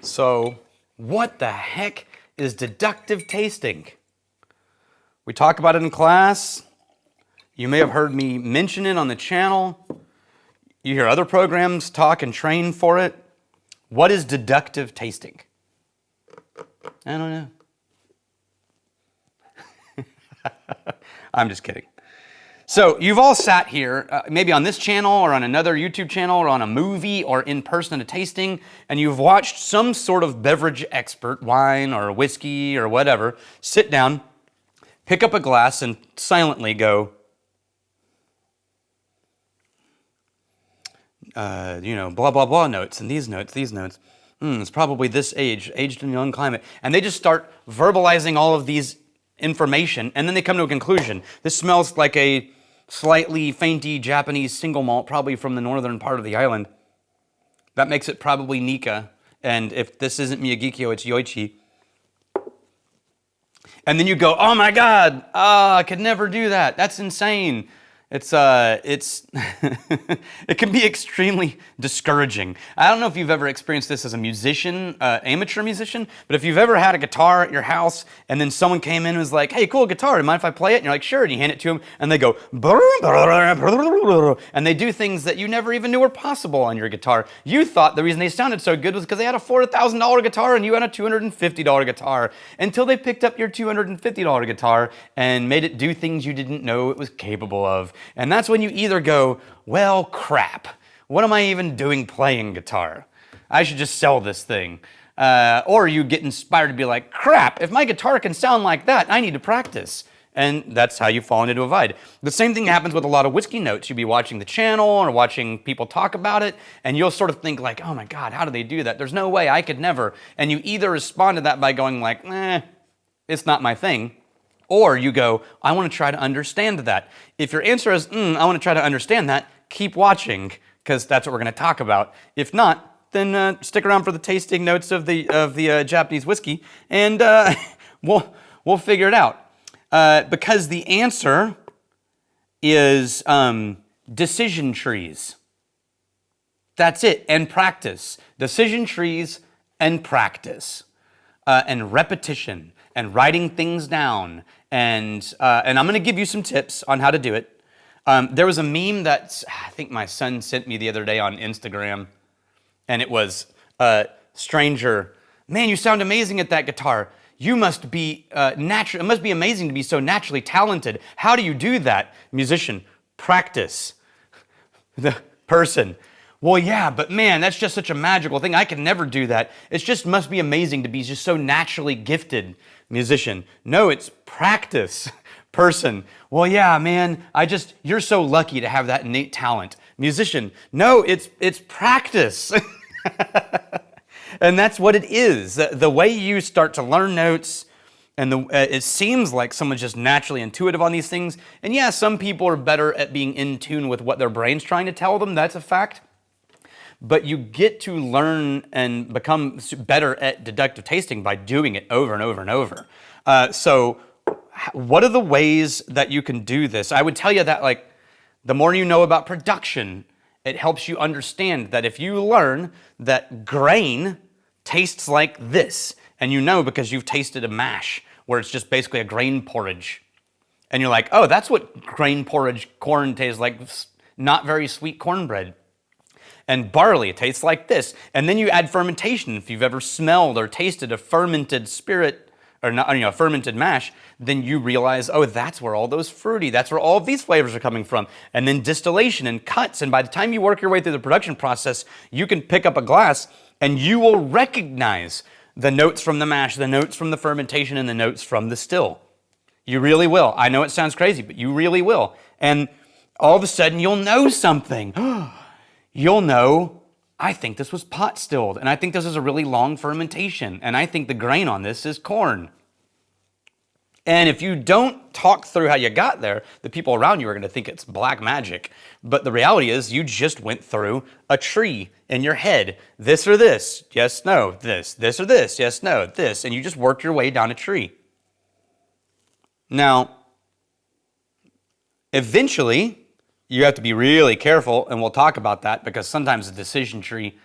So, what the heck is deductive tasting? We talk about it in class. You may have heard me mention it on the channel. You hear other programs talk and train for it. What is deductive tasting? I don't know. I'm just kidding. So you've all sat here, maybe on this channel or on another YouTube channel or on a movie or in person at a tasting, and you've watched some sort of beverage expert, wine or whiskey or whatever, sit down, pick up a glass and silently go, blah, blah, blah notes and these notes. It's probably this age, aged in a young climate. And they just start verbalizing all of these information, and then they come to a conclusion. This smells like a slightly fainty Japanese single malt, probably from the northern part of the island. That makes it probably Nikka, and if this isn't Miyagikyo, it's Yoichi. And then you go, oh my God, I could never do that. That's insane. It can be extremely discouraging. I don't know if you've ever experienced this as a musician, amateur musician, but if you've ever had a guitar at your house and then someone came in and was like, hey, cool guitar, mind if I play it? And you're like, sure, and you hand it to them and they go, and they do things that you never even knew were possible on your guitar. You thought the reason they sounded so good was because they had a $4,000 guitar and you had a $250 guitar, until they picked up your $250 guitar and made it do things you didn't know it was capable of. And that's when you either go, well, crap, what am I even doing playing guitar? I should just sell this thing. Or you get inspired to be like, crap, if my guitar can sound like that, I need to practice. And that's how you fall into a void. The same thing happens with a lot of whiskey notes. You'll be watching the channel or watching people talk about it, and you'll sort of think like, oh my God, how do they do that? There's no way, I could never. And you either respond to that by going like, it's not my thing. Or you go, I want to try to understand that. If your answer is, I want to try to understand that, keep watching, because that's what we're going to talk about. If not, then stick around for the tasting notes of the Japanese whiskey, and we'll figure it out. Because the answer is decision trees. That's it, and practice. Decision trees and practice, and repetition, and writing things down, and I'm going to give you some tips on how to do it. There was a meme that I think my son sent me the other day on Instagram, and it was, stranger, man, you sound amazing at that guitar. You must be natural. It must be amazing to be so naturally talented. How do you do that? Musician, practice. The person, well, yeah, but man, that's just such a magical thing. I can never do that. It just must be amazing to be just so naturally gifted. Musician, no, it's practice. Person, well, yeah, man, you're so lucky to have that innate talent. Musician, no, it's practice. And that's what it is. The way you start to learn notes, and it seems like someone's just naturally intuitive on these things. And yeah, some people are better at being in tune with what their brain's trying to tell them. That's a fact. But you get to learn and become better at deductive tasting by doing it over and over and over. So what are the ways that you can do this? I would tell you that, like, the more you know about production, it helps you understand that if you learn that grain tastes like this, and you know because you've tasted a mash where it's just basically a grain porridge, and you're like, oh, that's what grain porridge corn tastes like, not very sweet cornbread. And barley, it tastes like this. And then you add fermentation. If you've ever smelled or tasted a fermented spirit, or not, a fermented mash, then you realize, oh, that's where all those fruity, that's where all of these flavors are coming from. And then distillation and cuts. And by the time you work your way through the production process, you can pick up a glass and you will recognize the notes from the mash, the notes from the fermentation, and the notes from the still. You really will. I know it sounds crazy, but you really will. And all of a sudden, you'll know something. You'll know, I think this was pot stilled, and I think this is a really long fermentation, and I think the grain on this is corn. And if you don't talk through how you got there, the people around you are going to think it's black magic. But the reality is you just went through a tree in your head. This or this, yes, no, this or this, yes, no, this, and you just worked your way down a tree. Now, eventually, you have to be really careful, and we'll talk about that, because sometimes a decision tree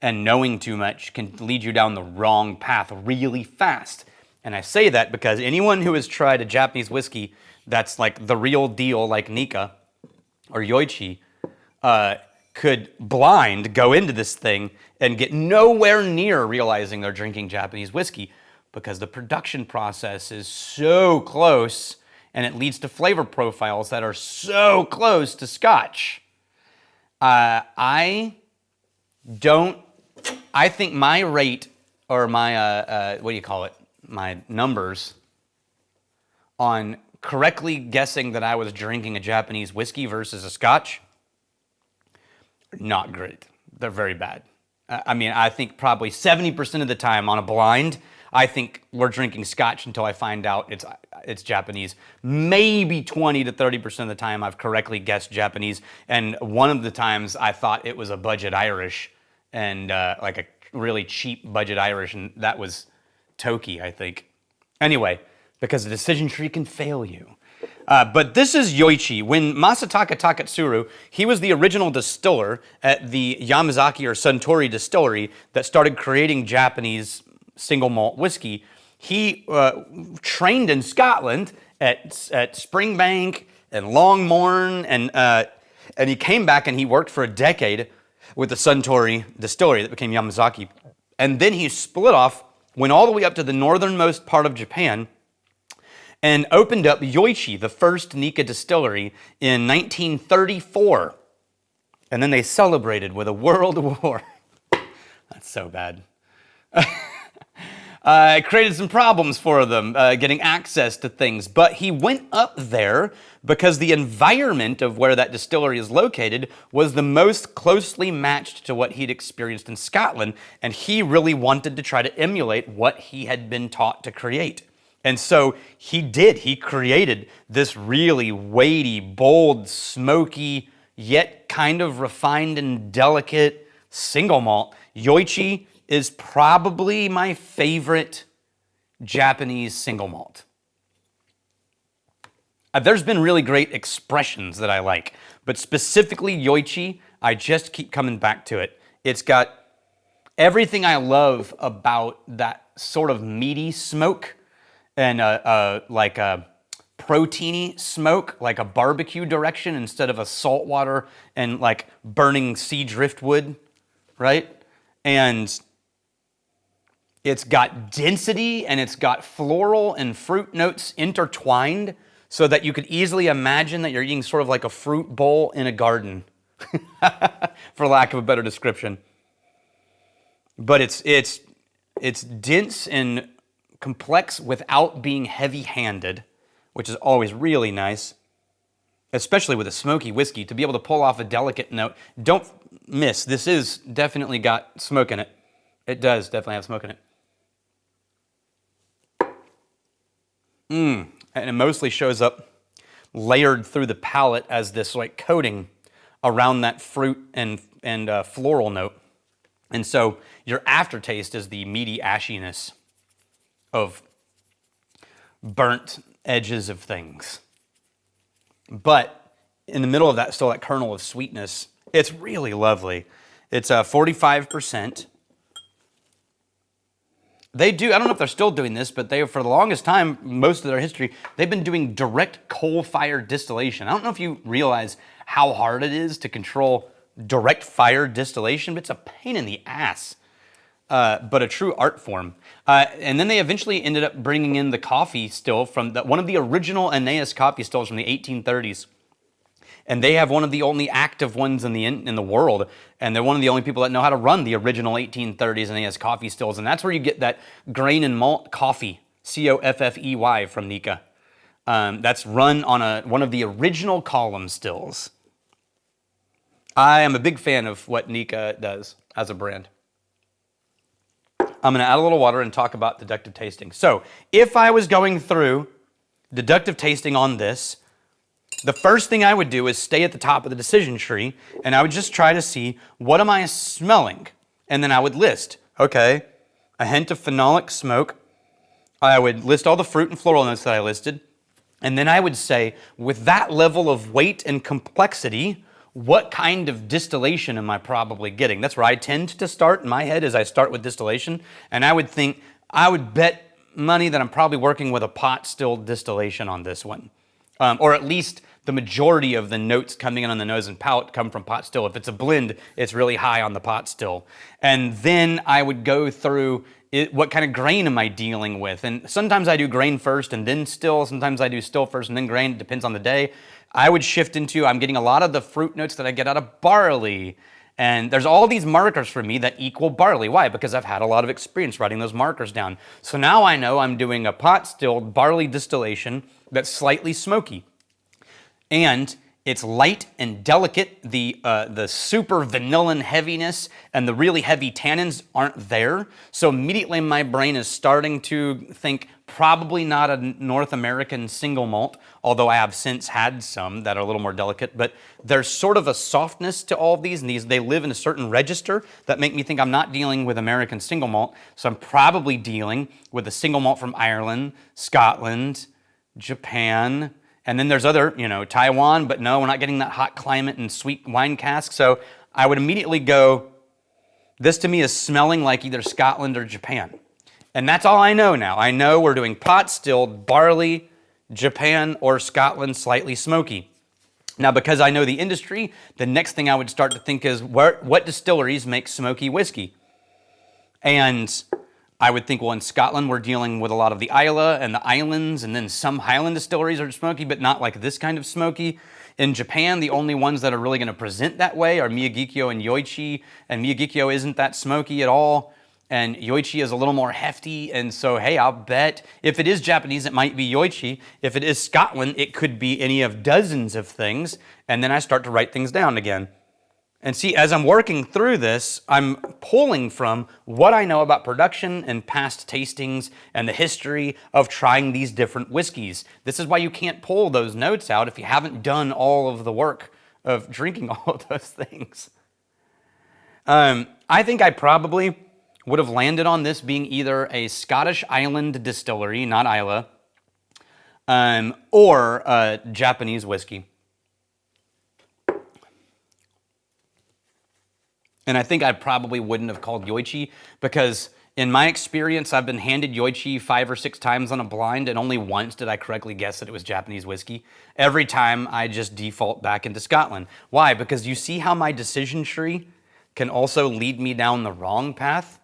and knowing too much can lead you down the wrong path really fast. And I say that because anyone who has tried a Japanese whiskey that's like the real deal, like Nikka or Yoichi, could blind go into this thing and get nowhere near realizing they're drinking Japanese whiskey because the production process is so close and it leads to flavor profiles that are so close to Scotch. I think my rate or my, what do you call it? My numbers on correctly guessing that I was drinking a Japanese whiskey versus a Scotch are not great. They're very bad. I mean, I think probably 70% of the time on a blind, I think we're drinking Scotch until I find out it's Japanese. Maybe 20 to 30% of the time I've correctly guessed Japanese, and one of the times I thought it was a budget Irish and like a really cheap budget Irish, and that was Toki, I think. Anyway, because the decision tree can fail you. But this is Yoichi. When Masataka Takatsuru, he was the original distiller at the Yamazaki or Suntory distillery that started creating Japanese single malt whiskey. He trained in Scotland at Springbank and Longmorn, and he came back and he worked for a decade with the Suntory distillery that became Yamazaki. And then he split off, went all the way up to the northernmost part of Japan, and opened up Yoichi, the first Nikka distillery, in 1934. And then they celebrated with a world war. That's so bad. It created some problems for them, getting access to things. But he went up there because the environment of where that distillery is located was the most closely matched to what he'd experienced in Scotland. And he really wanted to try to emulate what he had been taught to create. And so he did. He created this really weighty, bold, smoky, yet kind of refined and delicate single malt. Yoichi is probably my favorite Japanese single malt. There's been really great expressions that I like, but specifically Yoichi, I just keep coming back to it. It's got everything I love about that sort of meaty smoke and like a proteiny smoke, like a barbecue direction instead of a saltwater and like burning sea driftwood, right? And it's got density and it's got floral and fruit notes intertwined so that you could easily imagine that you're eating sort of like a fruit bowl in a garden, for lack of a better description. But it's dense and complex without being heavy-handed, which is always really nice, especially with a smoky whiskey, to be able to pull off a delicate note. Don't miss, this is definitely got smoke in it. It does definitely have smoke in it. And it mostly shows up layered through the palate as this like coating around that fruit and floral note. And so your aftertaste is the meaty ashiness of burnt edges of things. But in the middle of that, still that kernel of sweetness. It's really lovely. It's 45%. They do, I don't know if they're still doing this, but they, for the longest time, most of their history, they've been doing direct coal-fired distillation. I don't know if you realize how hard it is to control direct fire distillation, but it's a pain in the ass. But a true art form. And then they eventually ended up bringing in the coffee still from one of the original Aeneas coffee stills from the 1830s. And they have one of the only active ones in the world. And they're one of the only people that know how to run the original 1830s Aeneas coffee stills. And that's where you get that grain and malt coffee, Coffey from Nikka. That's run on one of the original column stills. I am a big fan of what Nikka does as a brand. I'm going to add a little water and talk about deductive tasting. So, if I was going through deductive tasting on this, the first thing I would do is stay at the top of the decision tree, and I would just try to see, what am I smelling? And then I would list, okay, a hint of phenolic smoke. I would list all the fruit and floral notes that I listed, and then I would say, with that level of weight and complexity, what kind of distillation am I probably getting? That's where I tend to start in my head, is I start with distillation. And I would bet money that I'm probably working with a pot still distillation on this one. Or at least the majority of the notes coming in on the nose and palate come from pot still. If it's a blend, it's really high on the pot still. And then I would go through what kind of grain am I dealing with? And sometimes I do grain first and then still. Sometimes I do still first and then grain. It depends on the day. I would shift into, I'm getting a lot of the fruit notes that I get out of barley. And there's all these markers for me that equal barley. Why? Because I've had a lot of experience writing those markers down. So now I know I'm doing a pot stilled barley distillation that's slightly smoky. And it's light and delicate. The super vanillin heaviness and the really heavy tannins aren't there. So immediately my brain is starting to think probably not a North American single malt, although I have since had some that are a little more delicate. But there's sort of a softness to all of these, and they live in a certain register that make me think I'm not dealing with American single malt. So I'm probably dealing with a single malt from Ireland, Scotland, Japan, and then there's other, Taiwan, but no, we're not getting that hot climate and sweet wine cask. So I would immediately go, this to me is smelling like either Scotland or Japan. And that's all I know now. I know we're doing pot stilled barley, Japan or Scotland, slightly smoky. Now, because I know the industry, the next thing I would start to think is, what distilleries make smoky whiskey? And I would think, well, in Scotland, we're dealing with a lot of the Islay and the islands, and then some Highland distilleries are smoky, but not like this kind of smoky. In Japan, the only ones that are really going to present that way are Miyagikyo and Yoichi, and Miyagikyo isn't that smoky at all, and Yoichi is a little more hefty, and so, hey, I'll bet if it is Japanese, it might be Yoichi. If it is Scotland, it could be any of dozens of things, and then I start to write things down again. And see, as I'm working through this, I'm pulling from what I know about production and past tastings and the history of trying these different whiskeys. This is why you can't pull those notes out if you haven't done all of the work of drinking all of those things. I think I probably would have landed on this being either a Scottish Island distillery, not Islay, or a Japanese whiskey. And I think I probably wouldn't have called Yoichi because in my experience, I've been handed Yoichi 5 or 6 times on a blind, and only once did I correctly guess that it was Japanese whiskey. Every time I just default back into Scotland. Why? Because you see how my decision tree can also lead me down the wrong path,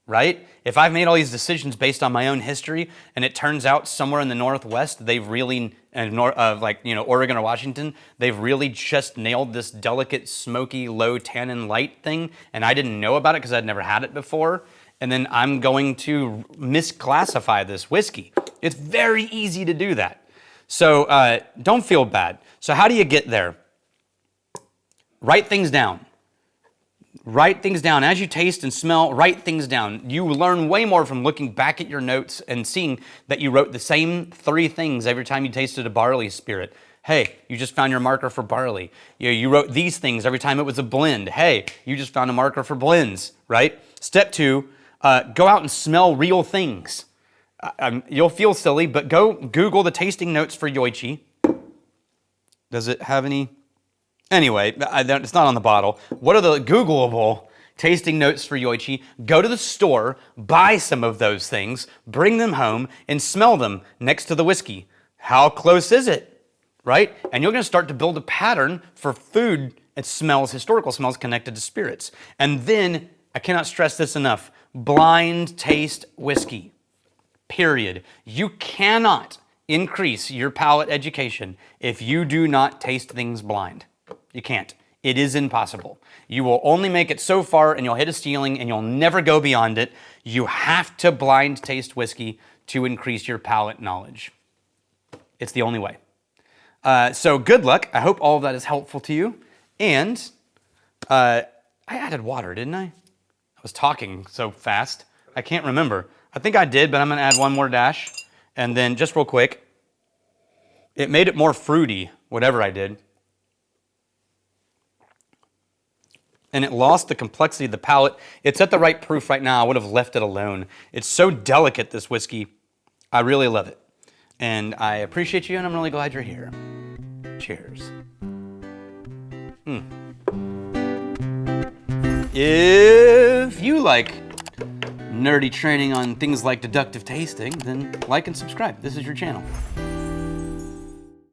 right? If I've made all these decisions based on my own history, and it turns out somewhere in the Northwest, they've really, Oregon or Washington, they've really just nailed this delicate, smoky, low tannin light thing, and I didn't know about it because I'd never had it before, and then I'm going to misclassify this whiskey. It's very easy to do that. So don't feel bad. So how do you get there? Write things down. Write things down. As you taste and smell, write things down. You learn way more from looking back at your notes and seeing that you wrote the same 3 things every time you tasted a barley spirit. Hey, you just found your marker for barley. You wrote these things every time it was a blend. Hey, you just found a marker for blends, right? Step 2, go out and smell real things. You'll feel silly, but go Google the tasting notes for Yoichi. Does it have any? Anyway, it's not on the bottle. What are the Googleable tasting notes for Yoichi? Go to the store, buy some of those things, bring them home, and smell them next to the whiskey. How close is it, right? And you're going to start to build a pattern for food and smells, historical smells connected to spirits. And then, I cannot stress this enough, blind taste whiskey, period. You cannot increase your palate education if you do not taste things blind. You can't. It is impossible. You will only make it so far and you'll hit a ceiling and you'll never go beyond it. You have to blind taste whiskey to increase your palate knowledge. It's the only way. So good luck. I hope all of that is helpful to you. And I added water, didn't I? I was talking so fast. I can't remember. I think I did, but I'm going to add one more dash. And then just real quick, it made it more fruity, whatever I did. And it lost the complexity of the palate. It's at the right proof right now. I would have left it alone. It's so delicate, this whiskey. I really love it. And I appreciate you, and I'm really glad you're here. Cheers. If you like nerdy training on things like deductive tasting, then like and subscribe. This is your channel.